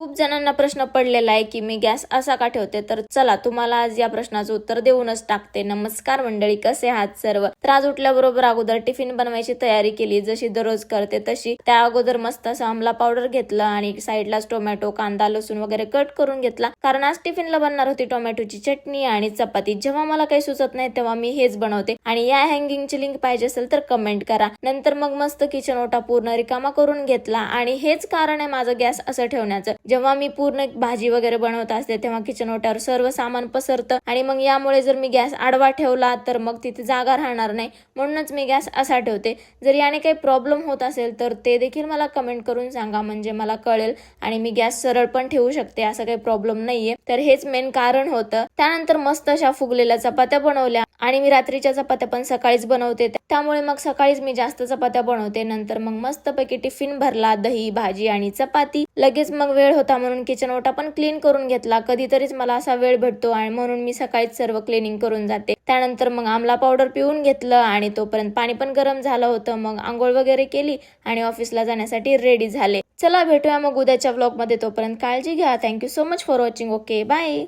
खूप जणांना प्रश्न पडलेला आहे की मी गॅस असा का ठेवते, तर चला तुम्हाला आज या प्रश्नाचं उत्तर देऊनच टाकते. नमस्कार मंडळी, कसे आहात सर्व? तर आज उठल्याबरोबर अगोदर टिफिन बनवायची तयारी केली, जशी दररोज करते तशी. त्या अगोदर मस्त असं आमला पावडर घेतलं आणि साईडलाच टोमॅटो, कांदा, लसूण वगैरे कट करून घेतला, कारण आज टिफिनला बनणार होती टोमॅटोची चटणी आणि चपाती. जेव्हा मला काही सुचत नाही तेव्हा मी हेच बनवते आणि या हँगिंगची लिंक पाहिजे असेल तर कमेंट करा. नंतर मग मस्त किचन ओटा पूर्ण रिकामा करून घेतला आणि हेच कारण आहे माझं गॅस असं ठेवण्याचं. जेव्हा मी पूर्ण भाजी वगैरे बनवत असते तेव्हा किचन ओट्यावर सर्व सामान पसरतं आणि मग यामुळे जर मी गॅस आडवा ठेवला तर मग तिथे जागा राहणार नाही, म्हणूनच मी गॅस असा ठेवते. जर याने काही प्रॉब्लेम होत असेल तर ते देखील मला कमेंट करून सांगा, म्हणजे मला कळेल आणि मी गॅस सरळ पण ठेवू शकते, असं काही प्रॉब्लेम नाहीये. तर हेच मेन कारण होतं. त्यानंतर मस्त अशा फुगलेल्या चपात्या बनवल्या आणि मी रात्रीच्या चपात्या पण सकाळीच बनवते, त्यामुळे मग सकाळीच मी जास्त चपात्या बनवते. नंतर मग मस्तपैकी टिफिन भरला, दही, भाजी आणि चपाती. लगेच मग वेळ होता म्हणून किचन ओटा पण क्लीन करून घेतला. कधीतरीच मला असा वेळ भेटतो आणि म्हणून मी सकाळीच सर्व क्लिनिंग करून जाते. त्यानंतर मग आमला पावडर पिऊन घेतलं आणि तोपर्यंत पाणी पण गरम झालं होतं. मग आंघोळ वगैरे केली आणि ऑफिसला जाण्यासाठी रेडी झाले. चला भेटूया मग उद्याच्या व्लॉग मध्ये. तोपर्यंत काळजी घ्या. Thank you so much for watching. Okay, bye.